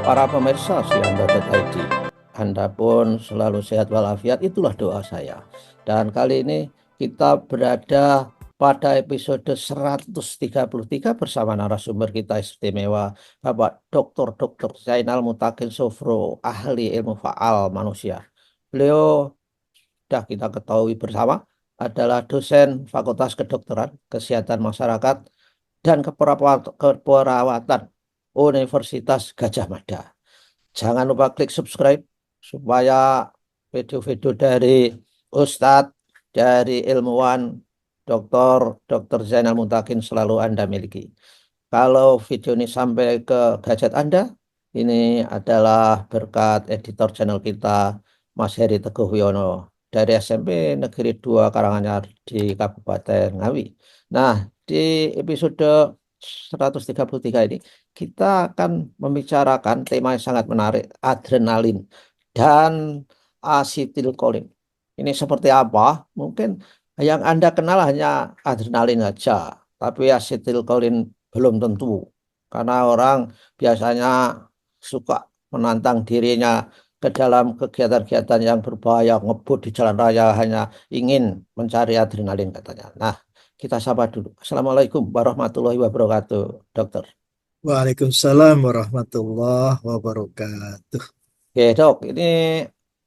para pemirsa sianda.id. Anda pun selalu sehat walafiat, itulah doa saya. Dan kali ini kita berada pada episode 133 bersama narasumber kita istimewa, Bapak Dr. Zainal Mutakin Sofro, ahli ilmu faal manusia. Beliau sudah kita ketahui bersama adalah dosen Fakultas Kedokteran, Kesehatan Masyarakat, dan Keperawatan Universitas Gajah Mada. Jangan lupa klik subscribe supaya video-video dari Ustadz, dari ilmuwan Dr. Zainal Mutakin selalu Anda miliki. Kalau video ini sampai ke gadget Anda, ini adalah berkat editor channel kita, Mas Heri Teguh Wiono, dari SMP Negeri 2 Karanganyar di Kabupaten Ngawi. Nah, di episode 133 ini kita akan membicarakan tema yang sangat menarik, adrenalin dan asetilkolin. Ini seperti apa? Mungkin yang Anda kenal hanya adrenalin saja, tapi asetilkolin belum tentu. Karena orang biasanya suka menantang dirinya ke dalam kegiatan-kegiatan yang berbahaya, ngebut di jalan raya hanya ingin mencari adrenalin katanya. Nah, kita sapa dulu. Assalamualaikum warahmatullahi wabarakatuh, dokter. Waalaikumsalam warahmatullahi wabarakatuh. Oke, dok, ini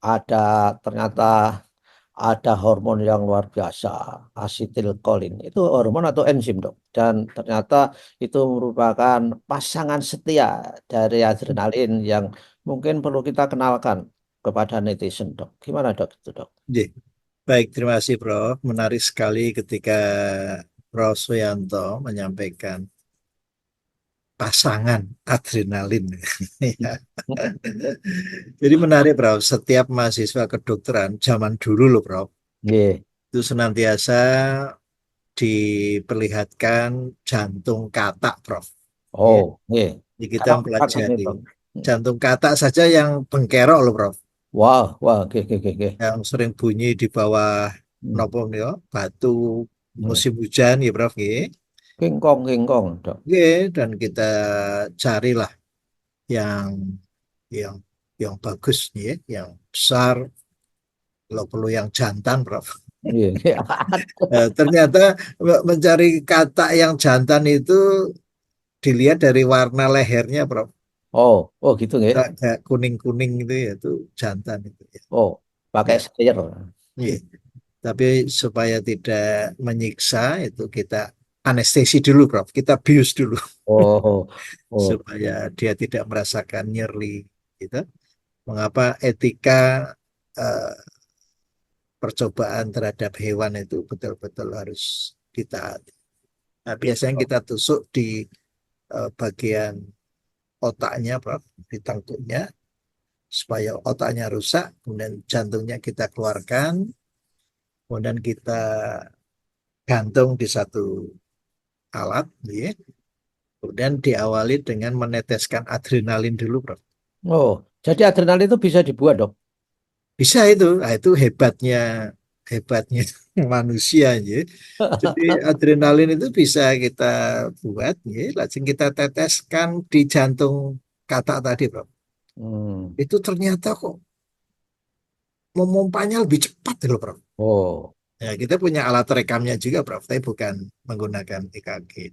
ada ternyata ada hormon yang luar biasa, asetilkolin. Itu hormon atau enzim, dok? Dan ternyata itu merupakan pasangan setia dari adrenalin yang mungkin perlu kita kenalkan kepada netizen, dok. Gimana, dok, itu, dok? Ye, baik, terima kasih, Prof. Menarik sekali ketika Prof. Suyanto menyampaikan pasangan adrenalin. Ya. Jadi menarik, Prof. Setiap mahasiswa kedokteran zaman dulu loh, Prof. Iya. Itu senantiasa diperlihatkan jantung katak, Prof. Ya. Oh, iya. Jadi kita Kalau ini, mempelajari dok. jantung katak saja yang bengkerok loh, Prof. Wah, wah, oke, oke, oke, oke. Yang sering bunyi di bawah Hmm. nopo ya, batu Hmm. musim hujan ya Prof nggih. King Kong, dok. Nggih, dan kita carilah yang yang yang bagus nih, yang besar, kalau perlu yang jantan Prof. Iya, iya. Ternyata mencari kata yang jantan itu dilihat dari warna lehernya Prof. Oh, oh gitu nggak? Agak kuning-kuning itu ya itu jantan itu ya. Oh, pakai Ya, slayer. iya. Tapi supaya tidak menyiksa itu kita anestesi dulu, Prof. Kita bius dulu Oh, oh, supaya dia tidak merasakan nyeri. Gitu. Mengapa etika eh, percobaan terhadap hewan itu betul-betul harus ditaati. Nah, biasanya kita tusuk di bagian otaknya, Prof, di tengkuknya supaya otaknya rusak, kemudian jantungnya kita keluarkan, kemudian kita gantung di satu alat, ya. Kemudian diawali dengan meneteskan adrenalin dulu, Prof. oh. Jadi adrenalin itu bisa dibuat, dok. Bisa itu, nah, itu hebatnya manusia, ya. Jadi adrenalin itu bisa kita buat, ya, langsung kita teteskan di jantung kata tadi, Prof. Hmm. Itu ternyata kok memompanya lebih cepat loh, Prof. Oh, Ya, kita punya alat rekamnya juga, Prof, tapi bukan menggunakan EKG.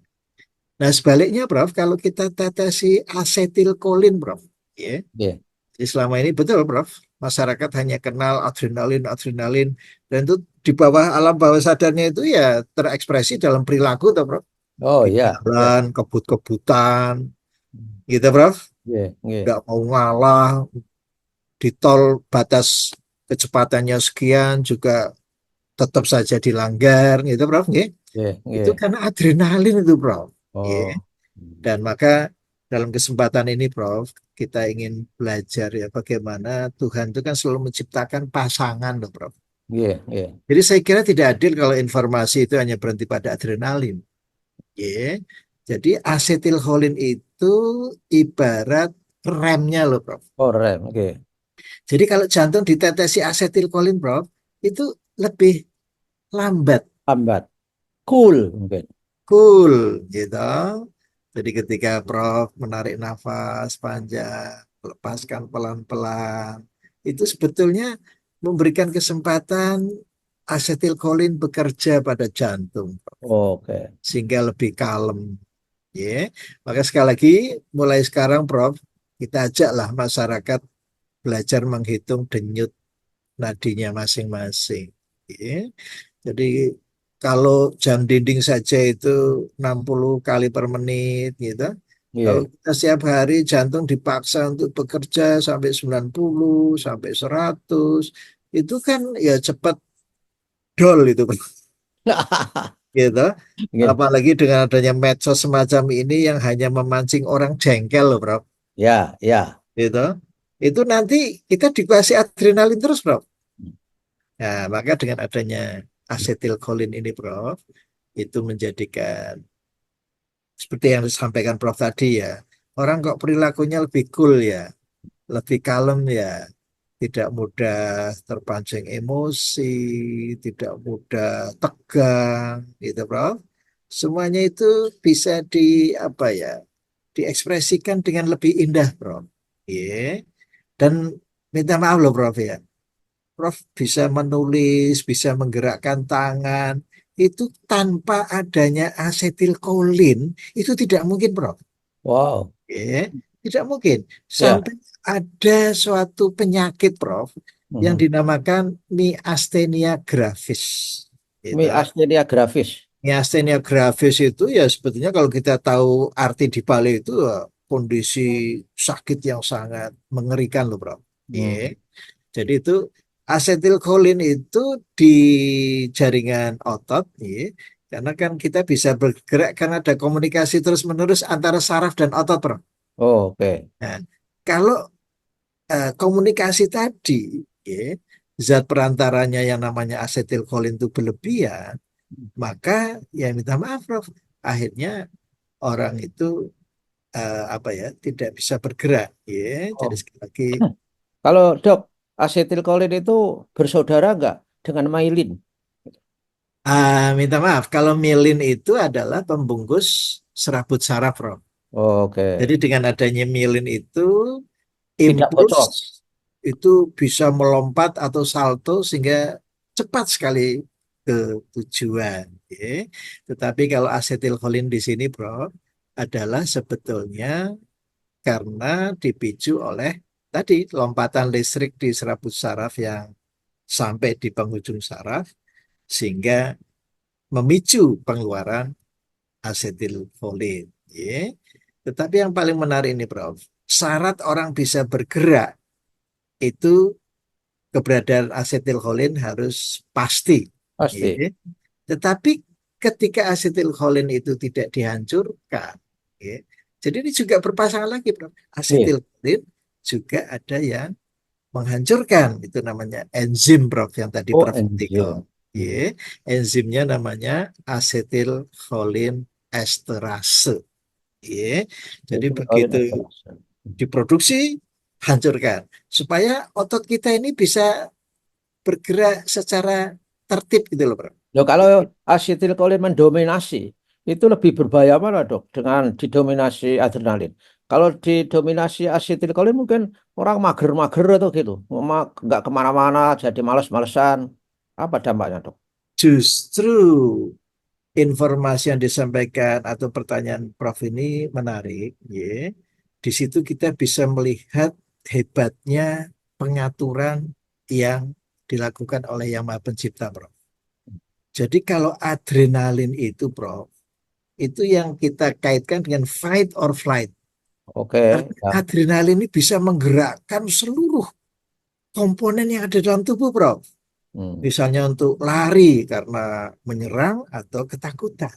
Nah, sebaliknya, Prof, kalau kita tetesi asetilkolin, Prof, ya. iya. Jadi selama ini betul, Prof. Masyarakat hanya kenal adrenalin, adrenalin, dan itu di bawah alam bawah sadarnya itu ya terekspresi dalam perilaku, toh, Prof. Oh, Di iya, iya. jalan, kebut-kebutan, Hmm. gitu, Prof. Iya, iya, Nggak mau ngalah, di tol batas kecepatannya sekian juga tetap saja dilanggar, gitu, Prof. Nggih. iya, Itu iya. karena adrenalin itu, Prof. Nggih. Oh, hmm. Dan maka dalam kesempatan ini, Prof, kita ingin belajar ya bagaimana Tuhan itu kan selalu menciptakan pasangan, loh, Prof. Iya, iya. Jadi saya kira tidak adil kalau informasi itu hanya berhenti pada adrenalin. Ya. Jadi asetilholin itu ibarat remnya, loh, Prof. Oh, rem, oke. Jadi kalau jantung ditetesi asetilkolin, Prof, itu lebih lambat, Lambat. Cool, mungkin. cool, gitu. Jadi ketika Prof menarik nafas panjang, lepaskan pelan-pelan, itu sebetulnya memberikan kesempatan asetilkolin bekerja pada jantung, Oke. sehingga lebih kalem. Ya, maka sekali lagi mulai sekarang Prof, kita ajaklah masyarakat belajar menghitung denyut nadinya masing-masing. Ya. Jadi kalau jam dinding saja itu 60 kali per menit gitu. Kalau Iya. kita setiap hari jantung dipaksa untuk bekerja sampai 90 sampai 100, itu kan ya cepat dol itu gitu. Iya. Apalagi dengan adanya medsos semacam ini yang hanya memancing orang jengkel loh, Bro. Ya, ya. Gitu. Itu nanti kita dikasih adrenalin terus, Bro. Nah, maka dengan adanya asetilkolin ini, Prof, itu menjadikan seperti yang disampaikan Prof tadi ya, orang kok perilakunya lebih cool ya, lebih kalem ya, tidak mudah terpancing emosi, tidak mudah tegang, gitu, Prof. Semuanya itu bisa di apa ya, diekspresikan dengan lebih indah, Prof. Iya. Dan minta maaf loh, Prof ya. Prof bisa menulis, bisa menggerakkan tangan, itu tanpa adanya asetilkolin, itu tidak mungkin, Prof. Wow. Ya, tidak mungkin. Ya. Sampai ada suatu penyakit, Prof, yang Mhm. dinamakan miastenia gravis. Gitu. Myasthenia gravis. Miastenia gravis itu ya sebetulnya kalau kita tahu arti di balik itu kondisi sakit yang sangat mengerikan loh, Prof. Ya. Hmm. Jadi itu asetilkolin itu di jaringan otot, ya, karena kan kita bisa bergerak karena ada komunikasi terus-menerus antara saraf dan otot, Prof. Oke. Nah, kalau komunikasi tadi, ya, zat perantaranya yang namanya asetilkolin itu berlebihan, maka ya minta maaf, Prof. Akhirnya orang itu apa ya tidak bisa bergerak, ya. Jadi Oh. sekali lagi Kalau dok, asetilkolin itu bersaudara nggak dengan myelin? minta maaf, kalau mielin itu adalah pembungkus serabut saraf, Prof. Oke. Jadi dengan adanya mielin itu, Tidak impuls bocor. itu bisa melompat atau salto sehingga cepat sekali ke tujuan. Ya. Tetapi kalau asetilkolin di sini, Bro, adalah sebetulnya karena dipicu oleh tadi lompatan listrik di serabut saraf yang sampai di penghujung saraf sehingga memicu pengeluaran asetilkolin. Ya. Tetapi yang paling menarik ini, Prof, syarat orang bisa bergerak itu keberadaan asetilkolin harus pasti. Pasti. Ya. Tetapi ketika asetilkolin itu tidak dihancurkan, ya, jadi ini juga berpasangan lagi, Prof. Iya. Asetilkolin juga ada yang menghancurkan, itu namanya enzim, Prof, yang tadi Oh, Prof ketikkan. enzim. Ya, Hmm. enzimnya namanya asetilkolin esterase. Ya, jadi Asetilkolin begitu esterase. diproduksi, hancurkan. Supaya otot kita ini bisa bergerak secara tertib gitu loh, Bro. Loh, kalau asetilkolin mendominasi, itu lebih berbahaya mana, dok? Dengan didominasi adrenalin. Kalau didominasi asetilkolin mungkin orang mager-mager atau gitu. Nggak kemana-mana, jadi males-malesan. Apa dampaknya, dok? Justru informasi yang disampaikan atau pertanyaan Prof ini menarik, ya. Di situ kita bisa melihat hebatnya pengaturan yang dilakukan oleh Yang Maha Pencipta, Prof. Jadi kalau adrenalin itu, Prof, itu yang kita kaitkan dengan fight or flight. Oke, Artinya ya. adrenalin ini bisa menggerakkan seluruh komponen yang ada dalam tubuh, Prof. Hmm. Misalnya untuk lari karena menyerang atau ketakutan.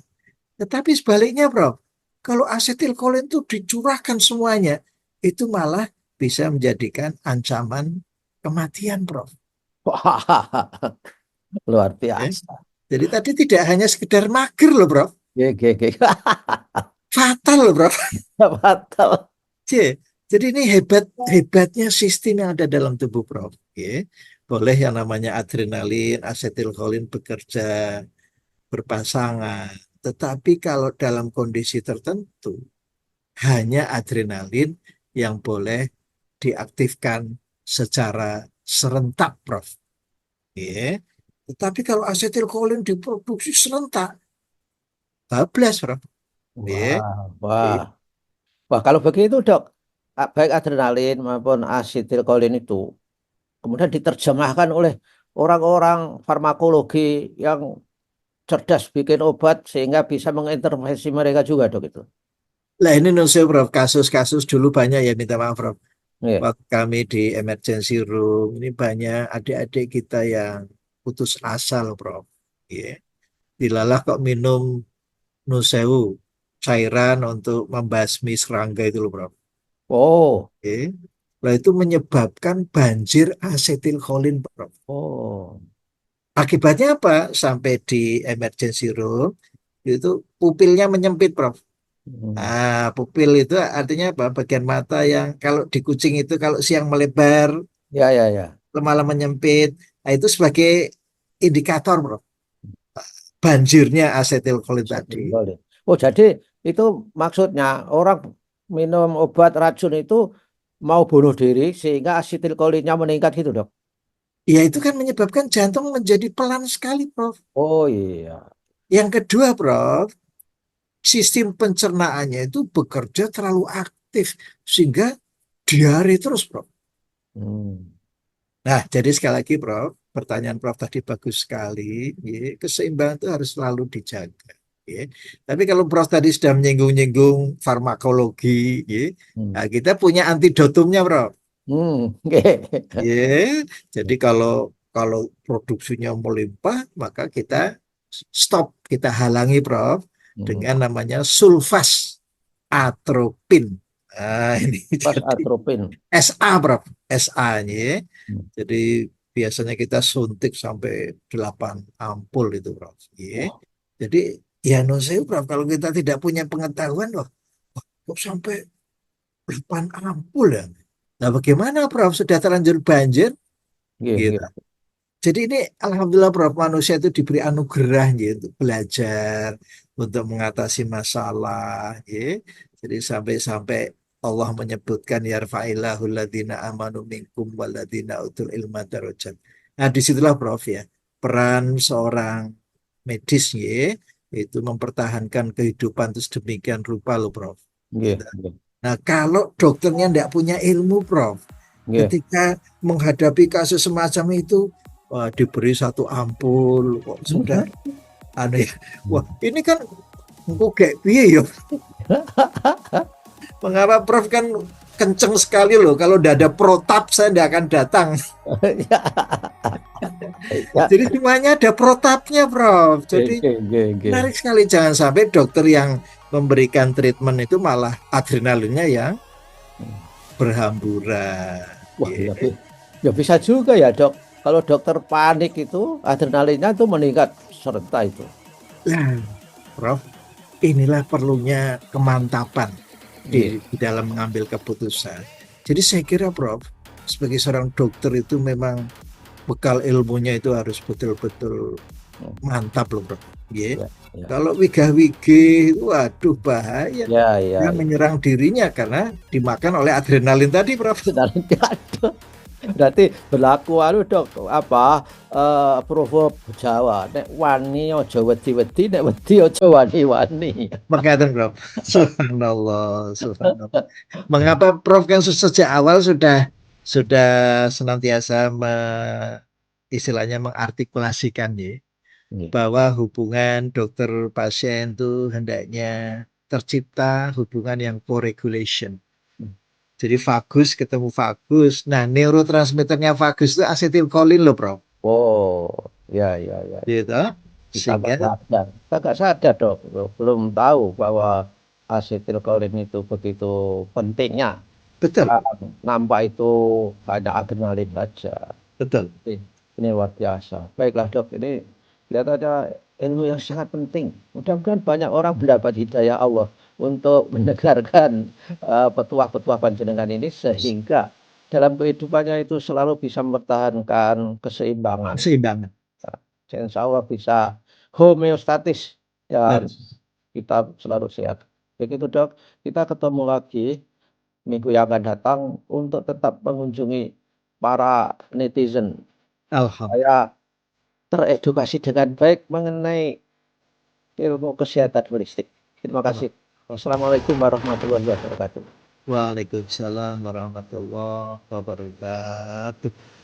Tetapi sebaliknya, Prof, kalau asetilkolin itu dicurahkan semuanya, itu malah bisa menjadikan ancaman kematian, Prof. Wah, luar Ya. biasa. Jadi tadi tidak hanya sekedar mager loh, Prof. GG. Fatal loh, Prof. Batal. C. Jadi ini hebatnya sistem yang ada dalam tubuh, Prof. Ya. Boleh yang namanya adrenalin, asetilkolin bekerja berpasangan. Tetapi kalau dalam kondisi tertentu, hanya adrenalin yang boleh diaktifkan secara serentak, Prof. Ya. Tetapi kalau asetilkolin diproduksi serentak, bablas, Prof. Ya. Wah, wah. Wah, kalau begitu dok, baik adrenalin maupun asetilkolin itu kemudian diterjemahkan oleh orang-orang farmakologi yang cerdas bikin obat sehingga bisa mengintervensi mereka juga dok itu. Lah ini nusul, Prof. Kasus-kasus dulu banyak ya, minta maaf, Prof. Iya. Waktu kami di emergency room, ini banyak adik-adik kita yang putus asa loh, Prof. Ya. Dilalah kok minum nusewu, cairan untuk membasmi serangga itu loh, Prof. Oh, Oke. Lah itu menyebabkan banjir asetilkolin, Prof. oh. Akibatnya apa? Sampai di emergency room, itu pupilnya menyempit, Prof. Hmm. Pupil itu artinya apa? Bagian mata yang kalau di kucing itu kalau siang melebar, Ya, ya, ya. malam menyempit. Nah, itu sebagai indikator, Prof. Banjirnya asetilkolin tadi. Asetilkolin. Oh, jadi itu maksudnya orang minum obat racun itu mau bunuh diri sehingga asetilkolinnya meningkat gitu dok. Ya itu kan menyebabkan jantung menjadi pelan sekali, Prof. Oh iya. Yang kedua, Prof, sistem pencernaannya itu bekerja terlalu aktif sehingga diare terus, Prof. Hmm. Nah, jadi sekali lagi, Prof, pertanyaan Prof tadi bagus sekali. Ya, keseimbangan itu harus selalu dijaga. Ya. Tapi kalau Prof tadi sudah menyinggung-nyinggung farmakologi, ya, Hmm. nah kita punya antidotumnya, Prof. Hmm. Ya, jadi kalau kalau produksinya melimpah, maka kita stop, kita halangi, Prof, Hmm. dengan namanya sulfas atropin. Nah, ini Pas jadi atropin. SA, Prof. SA-nya. Hmm. Jadi biasanya kita suntik sampai 8 ampul itu, Prof. Ya. Wah, Jadi ya no saya, Prof, kalau kita tidak punya pengetahuan, loh, kok sampai 8 ampul ya? Nah, bagaimana, Prof? Sudah terlanjur banjir, iya, gitu. iya. Jadi ini alhamdulillah, Prof, manusia itu diberi anugerah ya, untuk belajar, untuk mengatasi masalah ya. Jadi sampai-sampai Allah menyebutkan yarfa'illahu ladina amanu minkum waladina utul ilma darajat. Nah, disitulah, Prof, ya, peran seorang medis ya, itu mempertahankan kehidupan terus demikian rupa loh, Prof. Iya, Gitu. iya. Nah, kalau dokternya tidak punya ilmu, Prof, Iya. ketika menghadapi kasus semacam itu, wah, diberi satu ampul, kok sudah aneh. Wah, ini kan kok kayak piye ya? Mengapa, Prof, kan kenceng sekali loh. Kalau tidak ada protap, saya tidak akan datang. Ya. Jadi semuanya ada protapnya, Prof. Iya, Jadi iya, iya, iya. menarik sekali. Jangan sampai dokter yang memberikan treatment itu malah adrenalinnya yang berhamburan. Wah, ya, Ya. ya bisa juga ya dok. Kalau dokter panik itu adrenalinnya itu meningkat serta itu. Nah, Prof, inilah perlunya kemantapan Iya. di dalam mengambil keputusan. Jadi saya kira, Prof, sebagai seorang dokter itu memang bekal ilmunya itu harus betul-betul Hmm. mantap loh, Prof. Ya. Ya, ya. Kalau wigah-wigih, waduh bahaya. Ya, ya, Dia ya. menyerang dirinya karena dimakan oleh adrenalin tadi, Prof. Adrenalinnya ada. Berarti berlaku anu dok apa proverb Jawa nek wani aja wedi-wedi nek wedi aja wani-wani. Mengatakan, Prof. Subhanallah, subhanallah. Mengapa, Prof, kan sejak awal sudah senantiasa istilahnya mengartikulasikan ya, Iya. bahwa hubungan dokter pasien itu hendaknya tercipta hubungan yang co-regulation. Jadi vagus ketemu vagus. Nah, neurotransmitternya vagus itu asetilkolin loh, Prof. Oh, ya, ya, ya. Gitu. Kita nggak Sehingga sadar. Kita nggak sadar dok, belum tahu bahwa asetilkolin itu begitu pentingnya. betul, Nampak itu hanya adrenalin saja. betul. Ini luar biasa. Baiklah dok, ini kelihatannya ilmu yang sangat penting. Mudah-mudahan banyak orang mendapat hidayah Allah untuk mendengarkan petuah-petuah panjenengan ini sehingga dalam kehidupannya itu selalu bisa mempertahankan keseimbangan. Keseimbangan. Insya Allah bisa homeostatis. Ya, Nah, kita selalu sehat. Begitu Dok, kita ketemu lagi minggu yang akan datang untuk tetap mengunjungi para netizen Alhamdulillah. supaya teredukasi dengan baik mengenai ilmu kesehatan holistik. Terima kasih. Assalamualaikum warahmatullahi wabarakatuh. Waalaikumsalam warahmatullahi wabarakatuh.